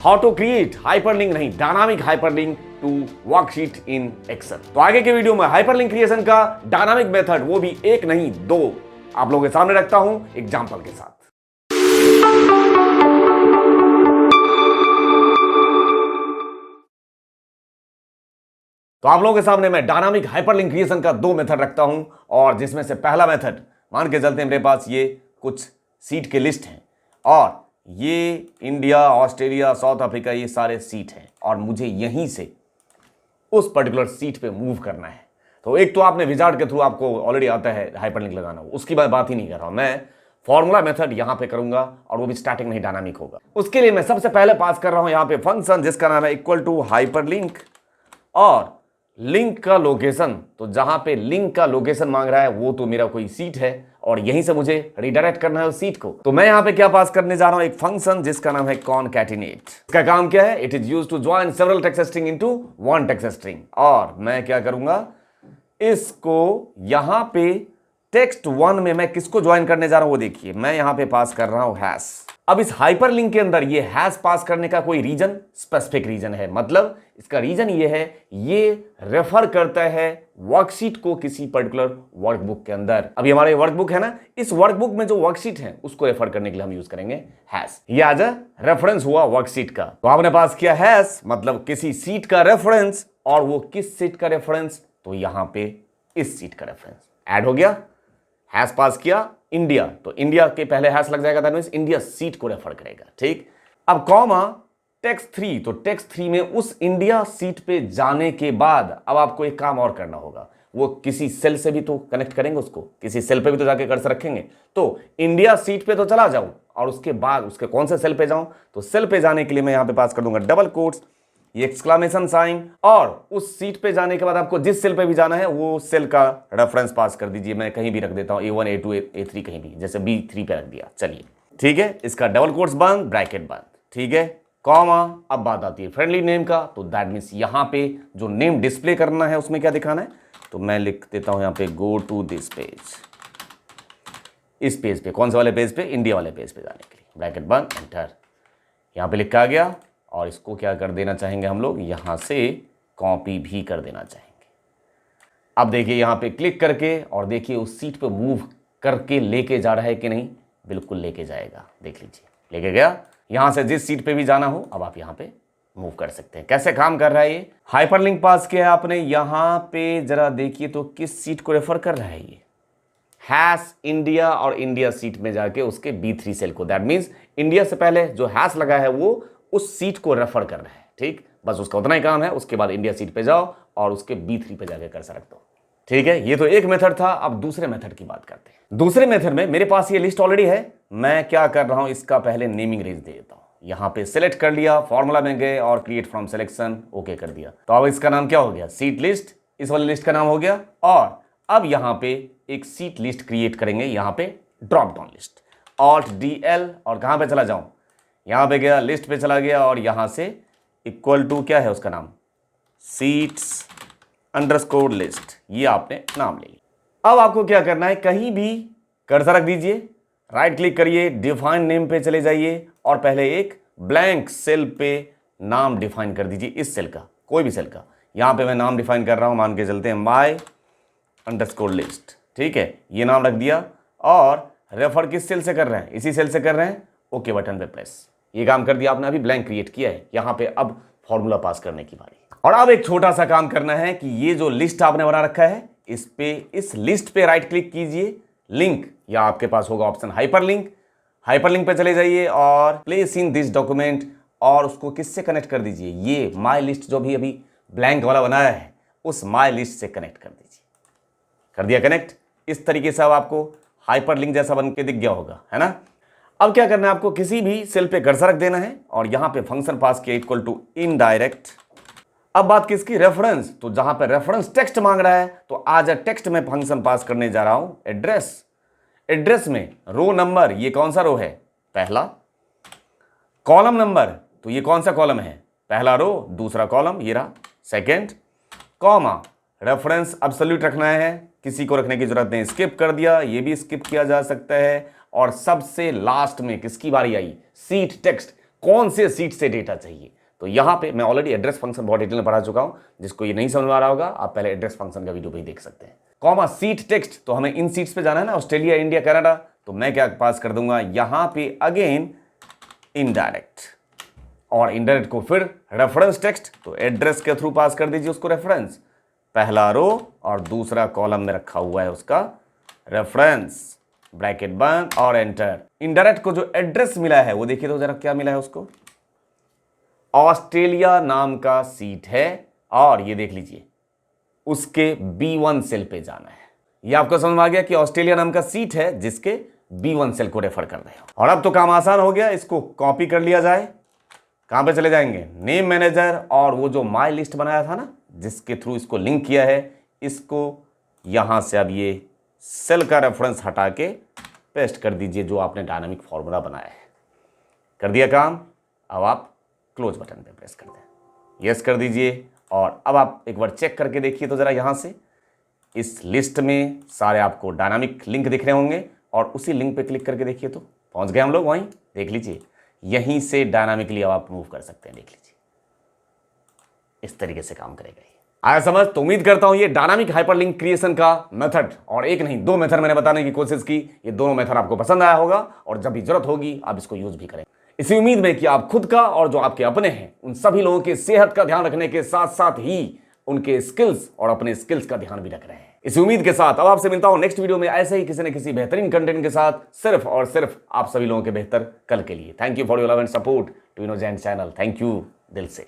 How to create hyperlink नहीं, dynamic hyperlink to worksheet in Excel. तो आगे के वीडियो में हाइपरलिंक क्रिएशन का डायनामिक मेथड, वो भी एक नहीं दो, आप लोगों के सामने रखता हूं एग्जांपल के साथ। तो आप लोगों के सामने मैं डायनामिक हाइपरलिंक क्रिएशन का दो मेथड रखता हूं, और जिसमें से पहला मेथड मान के चलते हैं मेरे पास ये कुछ सीट के लिस्ट हैं, और ये इंडिया, ऑस्ट्रेलिया, साउथ अफ्रीका, ये सारे सीट हैं, और मुझे यहीं से उस पर्टिकुलर सीट पे मूव करना है। तो एक तो आपने विजार्ड के थ्रू आपको ऑलरेडी आता है हाइपरलिंक लगाना, उसकी बात ही नहीं कर रहा हूं मैं। फॉर्मूला मेथड यहां पे करूंगा, और वो भी स्टार्टिंग में ही डायनामिक होगा। उसके लिए मैं सबसे पहले पास कर रहा हूं यहां पे फंक्शन जिसका नाम है इक्वल टू हाइपरलिंक, और लिंक का लोकेशन, तो जहां पे लिंक का लोकेशन मांग रहा है वो तो मेरा कोई सीट है, और यहीं से मुझे रिडायरेक्ट करना है उस सीट को। तो मैं यहां पे क्या पास करने जा रहा हूं, एक फंक्शन जिसका नाम है कॉनकैटिनेट। इसका काम क्या है, it is used to join several text string into one text string. और मैं क्या करूंगा, इसको यहां पे टेक्स्ट वन में मैं किसको ज्वाइन करने जा रहा हूं वो देखिए, मैं यहां पे पास कर रहा हूं हैश। अब इस हाइपरलिंक के अंदर ये हैश पास करने का कोई रीजन, स्पेसिफिक रीजन है, मतलब इसका रीजन ये है, ये रेफर करता है वर्कशीट को किसी पर्टिकुलर वर्कबुक के अंदर। अभी हमारे वर्कबुक है ना, इस वर्कबुक में जो वर्कशीट है उसको रेफर करने के लिए हम यूज करेंगे हैश। ये आज रेफरेंस हुआ वर्कशीट का। तो आपने पास किया हैश, मतलब किसी सीट का रेफरेंस, और वो किस सीट का रेफरेंस, तो यहां पे इस सीट का रेफरेंस ऐड हो गया। हैश पास किया इंडिया, तो इंडिया के पहले हैश लग जाएगा, दैट मींस इंडिया सीट को रेफर करेगा। ठीक, अब कॉमा टेक्स्ट 3, तो टेक्स्ट 3 में उस इंडिया सीट पे जाने के बाद अब आपको एक काम और करना होगा, वो किसी सेल से भी तो कनेक्ट करेंगे उसको, किसी सेल पे भी तो जाके कर्सर रखेंगे। तो इंडिया सीट पे तो चला जाऊं, और उसके बाद उसके कौन से सेल पे जाऊं, तो सेल पे जाने के लिए मैं यहां पे पास कर दूंगा डबल कोट्स, ये एक्सक्लेमेशन साइन, और उस सीट पे जाने के बाद आपको जिस सेल पे भी जाना है वो सेल का रेफरेंस पास कर दीजिए। मैं कहीं भी रख देता हूं, A1, A2, A3 कहीं भी, जैसे B3 पे रख दिया। चलिए ठीक है, इसका डबल कोट्स बंद, ब्रैकेट बंद, ठीक है, कॉमा। अब बात आती है फ्रेंडली नेम का, तो दैट मीन्स यहां पे जो नेम डिस्प्ले करना है उसमें क्या दिखाना है, तो मैं लिख देता हूं यहां पे गो टू दिस पेज। इस पेज पे, कौन से वाले पेज पे, इंडिया वाले पेज पे जाने के लिए, ब्रैकेट बंद, एंटर। यहां पे लिखा गया, और इसको क्या कर देना चाहेंगे हम लोग, यहां से कॉपी भी कर देना चाहेंगे। अब देखिए यहां पे क्लिक करके, और देखिए उस सीट पे मूव करके लेके जा रहा है कि नहीं, बिल्कुल लेके जाएगा, देख लीजिए लेके गया। यहां से जिस सीट पे भी जाना हो अब आप यहां पे मूव कर सकते हैं। कैसे काम कर रहा है ये, हाइपरलिंक पास किया है आपने, यहां पे जरा देखिए तो किस सीट को रेफर कर रहा है, ये हैश इंडिया, और इंडिया सीट में जाके उसके B3 सेल को, दैट मीन्स इंडिया से पहले जो हैश लगा है वो उस सीट को रेफर कर रहा है। ठीक, बस उसका उतना ही काम है। उसके बाद इंडिया सीट पे जाओ और उसके B3 पे जाके कर्सर रख दो। ठीक है, ये तो एक मेथड था। अब दूसरे मेथड की बात करते हैं। दूसरे मेथड में मेरे पास ये लिस्ट ऑलरेडी है, मैं क्या कर रहा हूं, इसका पहले नेमिंग रेंज दे देता हूं। यहां पे सिलेक्ट कर लिया, फॉर्मूला में गए और क्रिएट फ्रॉम सिलेक्शन, ओके कर दिया। तो अब इसका नाम क्या हो गया, सीट लिस्ट, इस वाली लिस्ट का नाम हो गया। और अब यहां पे एक सीट लिस्ट क्रिएट करेंगे, यहां पे drop down list, Alt DL, और कहां पे चला जाऊं, यहां पे गया, लिस्ट पे चला गया, और यहां से इक्वल टू क्या है उसका नाम, सीट्स अंडरस्कोर लिस्ट, ये आपने नाम ले लिया। अब आपको क्या करना है, कहीं भी कर्सर रख दीजिए, राइट क्लिक करिए, डिफाइन नेम पे चले जाइए, और पहले एक ब्लैंक सेल पे नाम डिफाइन कर दीजिए, इस सेल का, कोई भी सेल का। यहां पे मैं नाम डिफाइन कर रहा हूं, मान के चलते हैं माई अंडरस्कोर लिस्ट। ठीक है, ये नाम रख दिया, और रेफर किस सेल से कर रहे हैं, इसी सेल से कर रहे हैं, ओके बटन पे प्रेस। ये काम कर दिया आपने, अभी ब्लैंक क्रिएट किया है। यहां पे अब फॉर्मूला पास करने की बारी, और अब एक छोटा सा काम करना है कि ये जो लिस्ट आपने बना रखा है, इस पे, इस लिस्ट पे राइट क्लिक कीजिए, लिंक, या आपके पास होगा ऑप्शन हाइपरलिंक, हाइपरलिंक पे चले जाइए और प्लेस इन दिस डॉक्यूमेंट, और उसको किससे कनेक्ट कर दीजिए, ये माई लिस्ट जो भी अभी ब्लैंक वाला बनाया है उस माई लिस्ट से कनेक्ट कर दीजिए। कर दिया कनेक्ट। इस तरीके से अब आपको हाइपरलिंक जैसा बन के दिख गया होगा, है ना। अब क्या करना है, आपको किसी भी सेल पे कर्सर रख देना है, और यहां पे फंक्शन पास किया इक्वल टू इनडायरेक्ट। अब बात किसकी, रेफरेंस, तो जहां पे रेफरेंस टेक्स्ट मांग रहा है, तो आज टेक्स्ट में फंक्शन पास करने जा रहा हूं एड्रेस। एड्रेस में रो नंबर, ये कौन सा रो है, पहला। कॉलम नंबर, तो ये कौन सा कॉलम है, पहला रो, दूसरा कॉलम ये रहा, सेकेंड। कॉमा, रेफरेंस एब्सोल्यूट रखना है, किसी को रखने की जरूरत नहीं, स्किप कर दिया, ये भी स्किप किया जा सकता है। और सबसे लास्ट में किसकी बारी आई, सीट टेक्स्ट, कौन से सीट से डेटा चाहिए। तो यहां पे मैं ऑलरेडी एड्रेस फंक्शन बहुत डिटेल में पढ़ा चुका हूं, जिसको ये नहीं समझ में आ रहा होगा आप पहले एड्रेस फंक्शन का वीडियो भी देख सकते हैं। कॉमा सीट टेक्स्ट, तो हमें इन सीट्स पे जाना है ना, ऑस्ट्रेलिया, इंडिया, कनाडा, तो मैं क्या पास कर दूंगा यहां पे अगेन इनडायरेक्ट, और इनडायरेक्ट को फिर रेफरेंस टेक्स्ट, तो एड्रेस के थ्रू पास कर दीजिए उसको रेफरेंस, पहला रो और दूसरा कॉलम में रखा हुआ है उसका रेफरेंस, ब्रैकेट बंद और एंटर। इनडायरेक्ट को जो एड्रेस मिला है वो देखिए तो जरा क्या मिला है उसको, ऑस्ट्रेलिया नाम का सीट है, और ये देख लीजिए उसके B1 सेल पे जाना है। ये आपको समझ में आ गया कि ऑस्ट्रेलिया नाम का सीट है जिसके B1 सेल को रेफर कर रहे हो। और अब तो काम आसान हो गया, इसको कॉपी कर लिया जाए। कहां पे चले जाएंगे, नेम मैनेजर, और वो जो माई लिस्ट बनाया था ना जिसके थ्रू इसको लिंक किया है, इसको यहां से अब ये सेल का रेफरेंस हटा के पेस्ट कर दीजिए जो आपने डायनामिक फॉर्मूला बनाया है। कर दिया काम, अब आप क्लोज बटन पे प्रेस कर दें, यस कर दीजिए। और अब आप एक बार चेक करके देखिए तो जरा यहां से इस लिस्ट में सारे आपको डायनामिक लिंक दिख रहे होंगे, और उसी लिंक पे क्लिक करके देखिए तो पहुंच गए हम लोग वहीं, देख लीजिए यहीं से डायनामिकली अब आप मूव कर सकते हैं, देख लीजिए इस तरीके से काम करेगा ये। आया समझ? तो उम्मीद करता हूं ये डायनामिक हाइपरलिंक क्रिएशन का मेथड, और एक नहीं दो मेथड मैंने बताने की कोशिश की, ये दोनों मेथड आपको पसंद आया होगा, और जब भी जरूरत होगी आप इसको यूज भी करें, इसी उम्मीद में कि आप खुद का और जो आपके अपने हैं उन सभी लोगों की सेहत का ध्यान रखने के साथ साथ ही उनके स्किल्स और अपने स्किल्स का ध्यान भी रख रहे हैं। इसी उम्मीद के साथ अब आपसे मिलता हूं नेक्स्ट वीडियो में ऐसे ही किसी न किसी बेहतरीन कंटेंट के साथ, सिर्फ और सिर्फ आप सभी लोगों के बेहतर कल के लिए। Thank you for your love and support to innocent channel. Thank you दिल से।